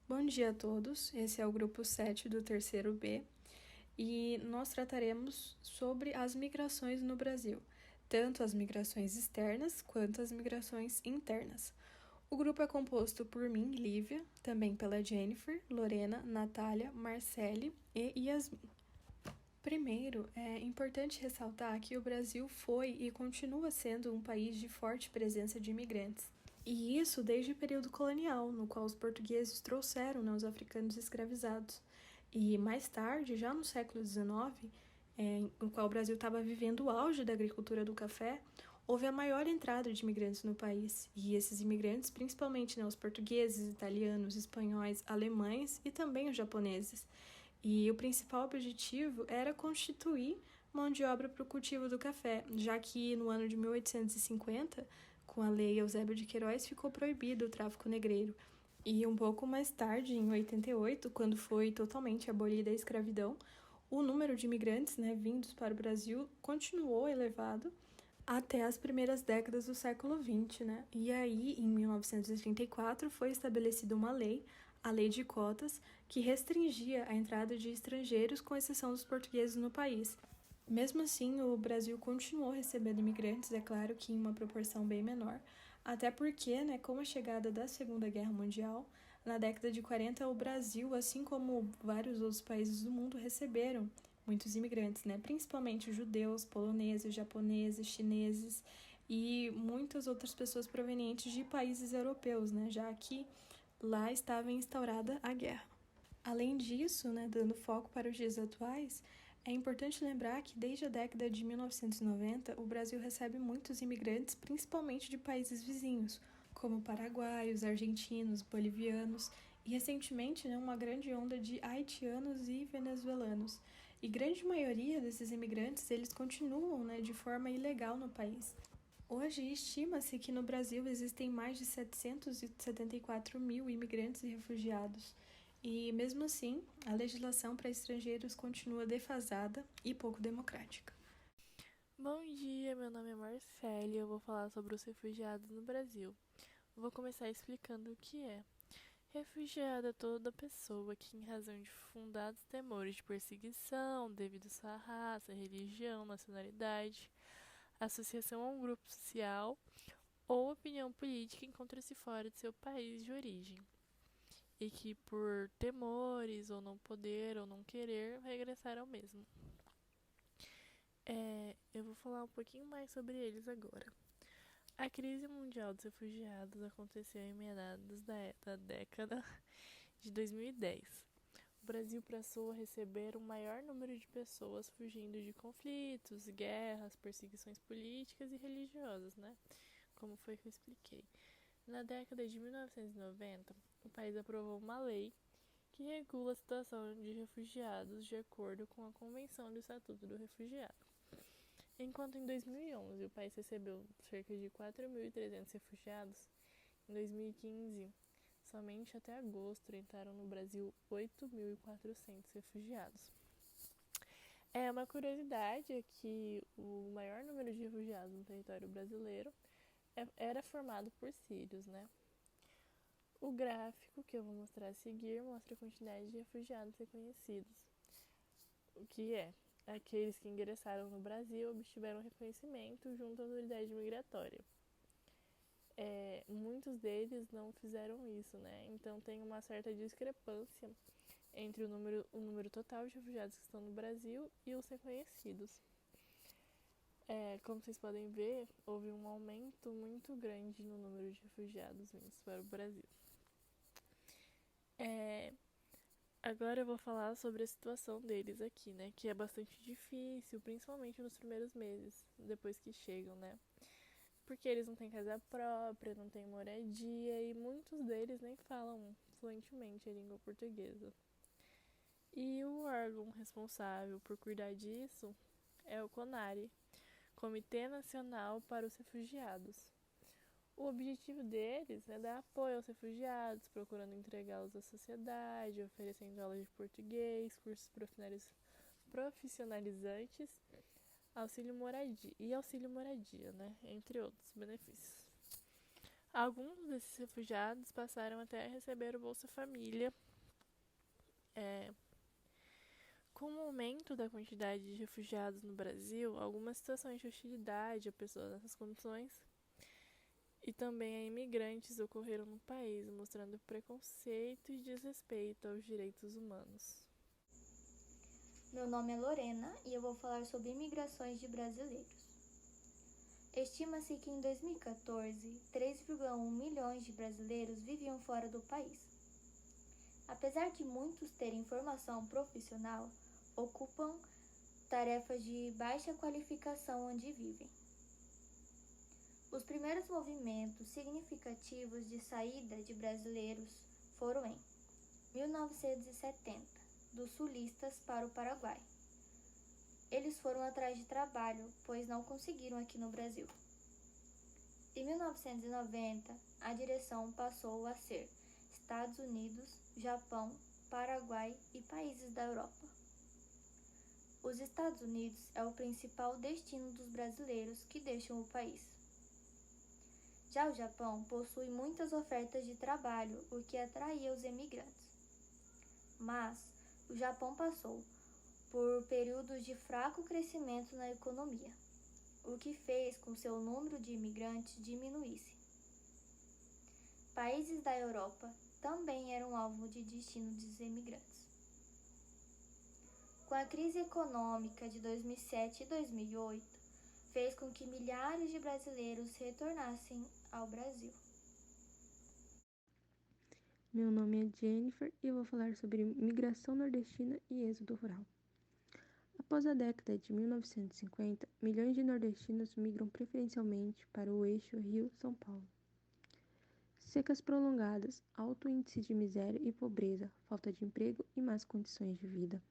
Bom dia a todos, esse é o grupo 7 do terceiro B e nós trataremos sobre as migrações no Brasil, tanto as migrações externas quanto as migrações internas. O grupo é composto por mim, Lívia, também pela Jennifer, Lorena, Natália, Marcele e Yasmin. Primeiro, é importante ressaltar que o Brasil foi e continua sendo um país de forte presença de imigrantes. E isso desde o período colonial, no qual os portugueses trouxeram os africanos escravizados. E mais tarde, já no século XIX, no qual o Brasil estava vivendo o auge da agricultura do café, houve a maior entrada de imigrantes no país. E esses imigrantes, principalmente os portugueses, italianos, espanhóis, alemães e também os japoneses. E o principal objetivo era constituir mão de obra para o cultivo do café, já que no ano de 1850, com a Lei Eusébio de Queiroz, ficou proibido o tráfico negreiro. E um pouco mais tarde, em 88, quando foi totalmente abolida a escravidão, o número de imigrantes vindos para o Brasil continuou elevado até as primeiras décadas do século XX, E aí, em 1934, foi estabelecida uma lei, a Lei de Cotas, que restringia a entrada de estrangeiros, com exceção dos portugueses no país. Mesmo assim, o Brasil continuou recebendo imigrantes, é claro que em uma proporção bem menor, até porque, com a chegada da Segunda Guerra Mundial, na década de 40, o Brasil, assim como vários outros países do mundo, receberam muitos imigrantes, principalmente judeus, poloneses, japoneses, chineses e muitas outras pessoas provenientes de países europeus, já que lá estava instaurada a guerra. Além disso, dando foco para os dias atuais, é importante lembrar que desde a década de 1990, o Brasil recebe muitos imigrantes, principalmente de países vizinhos, como paraguaios, argentinos, bolivianos e recentemente uma grande onda de haitianos e venezuelanos. E grande maioria desses imigrantes, eles continuam de forma ilegal no país. Hoje, estima-se que no Brasil existem mais de 774 mil imigrantes e refugiados. E, mesmo assim, a legislação para estrangeiros continua defasada e pouco democrática. Bom dia, meu nome é Marcele e eu vou falar sobre os refugiados no Brasil. Vou começar explicando o que é. Refugiado é toda pessoa que, em razão de fundados temores de perseguição devido à sua raça, religião, nacionalidade, associação a um grupo social ou opinião política, encontra-se fora de seu país de origem e que, por temores ou não poder ou não querer, regressar ao mesmo. Eu vou falar um pouquinho mais sobre eles agora. A crise mundial dos refugiados aconteceu em meados da década de 2010. O Brasil passou a receber o maior número de pessoas fugindo de conflitos, guerras, perseguições políticas e religiosas, Como foi que eu expliquei. Na década de 1990, o país aprovou uma lei que regula a situação de refugiados de acordo com a Convenção do Estatuto do Refugiado. Enquanto em 2011 o país recebeu cerca de 4.300 refugiados, em 2015, somente até agosto, entraram no Brasil 8.400 refugiados. Uma curiosidade é que o maior número de refugiados no território brasileiro era formado por sírios, O gráfico que eu vou mostrar a seguir mostra a quantidade de refugiados reconhecidos, o que é aqueles que ingressaram no Brasil obtiveram reconhecimento junto à autoridade migratória. Muitos deles não fizeram isso, Então tem uma certa discrepância entre o número total de refugiados que estão no Brasil e os reconhecidos. Como vocês podem ver, houve um aumento muito grande no número de refugiados vindos para o Brasil. Agora eu vou falar sobre a situação deles aqui, Que é bastante difícil, principalmente nos primeiros meses, depois que chegam, Porque eles não têm casa própria, não têm moradia e muitos deles nem falam fluentemente a língua portuguesa. E o órgão responsável por cuidar disso é o CONARE, Comitê Nacional para os Refugiados. O objetivo deles é dar apoio aos refugiados, procurando entregá-los à sociedade, oferecendo aulas de português, cursos profissionalizantes, auxílio moradia, entre outros benefícios. Alguns desses refugiados passaram até a receber o Bolsa Família. Com o aumento da quantidade de refugiados no Brasil, algumas situações de hostilidade a pessoas nessas condições e também a imigrantes ocorreram no país, mostrando preconceito e desrespeito aos direitos humanos. Meu nome é Lorena e eu vou falar sobre imigrações de brasileiros. Estima-se que em 2014, 3,1 milhões de brasileiros viviam fora do país. Apesar de muitos terem formação profissional, ocupam tarefas de baixa qualificação onde vivem. Os primeiros movimentos significativos de saída de brasileiros foram em 1970, dos sulistas para o Paraguai. Eles foram atrás de trabalho, pois não conseguiram aqui no Brasil. Em 1990, a direção passou a ser Estados Unidos, Japão, Paraguai e países da Europa. Os Estados Unidos é o principal destino dos brasileiros que deixam o país. Já o Japão possui muitas ofertas de trabalho, o que atraía os emigrantes. Mas o Japão passou por períodos de fraco crescimento na economia, o que fez com que seu número de imigrantes diminuísse. Países da Europa também eram alvo de destino dos imigrantes. Com a crise econômica de 2007 e 2008, fez com que milhares de brasileiros retornassem ao Brasil. Meu nome é Jennifer e eu vou falar sobre migração nordestina e êxodo rural. Após a década de 1950, milhões de nordestinos migram preferencialmente para o eixo Rio-São Paulo. Secas prolongadas, alto índice de miséria e pobreza, falta de emprego e más condições de vida.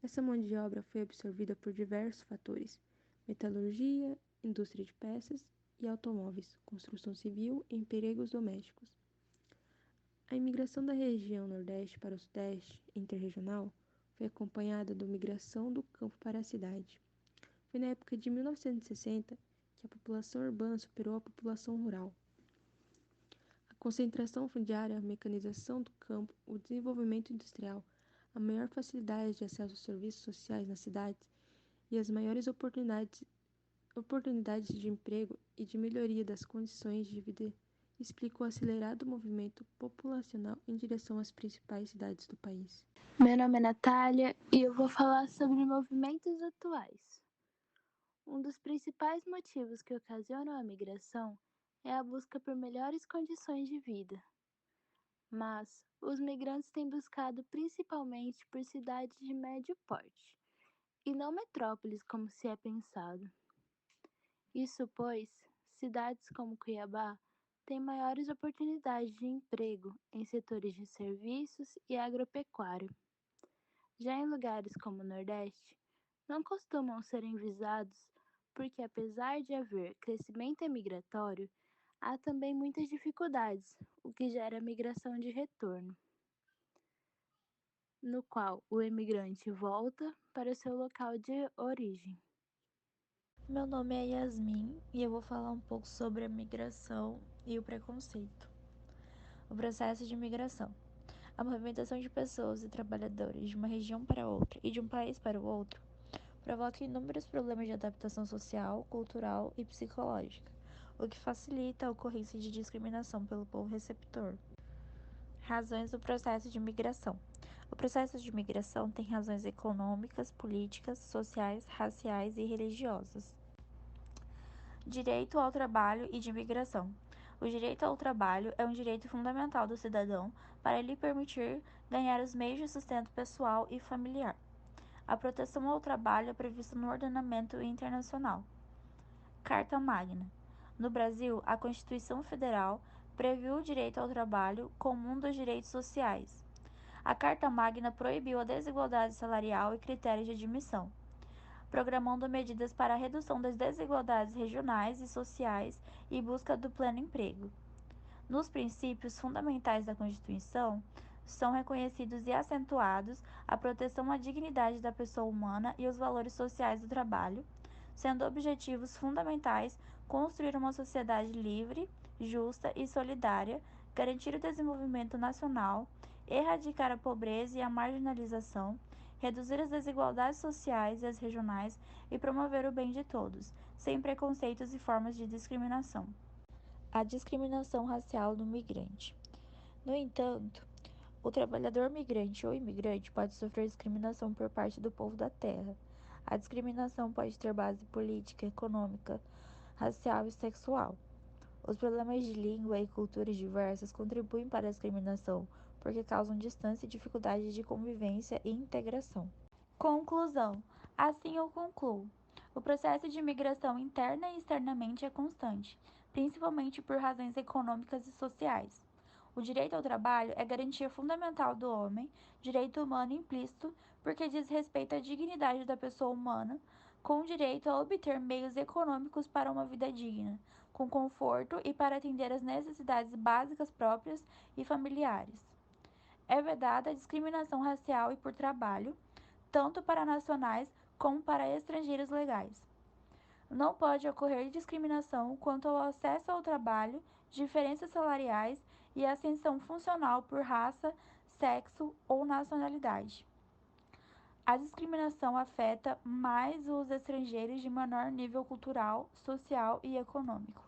Essa mão de obra foi absorvida por diversos fatores: metalurgia, indústria de peças e automóveis, construção civil e empregos domésticos. A imigração da região Nordeste para o Sudeste, interregional, foi acompanhada da migração do campo para a cidade. Foi na época de 1960 que a população urbana superou a população rural. A concentração fundiária, a mecanização do campo, o desenvolvimento industrial, a maior facilidade de acesso aos serviços sociais nas cidades e as maiores oportunidades de emprego e de melhoria das condições de vida explica o acelerado movimento populacional em direção às principais cidades do país. Meu nome é Natália e eu vou falar sobre movimentos atuais. Um dos principais motivos que ocasionam a migração é a busca por melhores condições de vida. Mas os migrantes têm buscado principalmente por cidades de médio porte, e não metrópoles como se é pensado. Isso pois, cidades como Cuiabá têm maiores oportunidades de emprego em setores de serviços e agropecuário. Já em lugares como o Nordeste, não costumam serem visados porque, apesar de haver crescimento migratório, há também muitas dificuldades, o que gera migração de retorno, no qual o emigrante volta para o seu local de origem. Meu nome é Yasmin e eu vou falar um pouco sobre a migração e o preconceito. O processo de migração. A movimentação de pessoas e trabalhadores de uma região para outra e de um país para o outro provoca inúmeros problemas de adaptação social, cultural e psicológica, o que facilita a ocorrência de discriminação pelo povo receptor. Razões do processo de migração. O processo de migração tem razões econômicas, políticas, sociais, raciais e religiosas. Direito ao trabalho e de migração. O direito ao trabalho é um direito fundamental do cidadão para lhe permitir ganhar os meios de sustento pessoal e familiar. A proteção ao trabalho é prevista no ordenamento internacional. Carta Magna. No Brasil, a Constituição Federal previu o direito ao trabalho como um dos direitos sociais. A Carta Magna proibiu a desigualdade salarial e critérios de admissão, programando medidas para a redução das desigualdades regionais e sociais e busca do pleno emprego. Nos princípios fundamentais da Constituição, são reconhecidos e acentuados a proteção à dignidade da pessoa humana e os valores sociais do trabalho, sendo objetivos fundamentais construir uma sociedade livre, justa e solidária, garantir o desenvolvimento nacional, erradicar a pobreza e a marginalização, reduzir as desigualdades sociais e as regionais e promover o bem de todos, sem preconceitos e formas de discriminação. A discriminação racial do migrante. No entanto, o trabalhador migrante ou imigrante pode sofrer discriminação por parte do povo da terra. A discriminação pode ter base política, econômica, racial e sexual. Os problemas de língua e culturas diversas contribuem para a discriminação, porque causam distância e dificuldade de convivência e integração. Conclusão. Assim eu concluo. O processo de migração interna e externamente é constante, principalmente por razões econômicas e sociais. O direito ao trabalho é garantia fundamental do homem, direito humano implícito, porque diz respeito à dignidade da pessoa humana, com direito a obter meios econômicos para uma vida digna, com conforto e para atender às necessidades básicas próprias e familiares. É vedada a discriminação racial e por trabalho, tanto para nacionais como para estrangeiros legais. Não pode ocorrer discriminação quanto ao acesso ao trabalho, diferenças salariais e ascensão funcional por raça, sexo ou nacionalidade. A discriminação afeta mais os estrangeiros de menor nível cultural, social e econômico.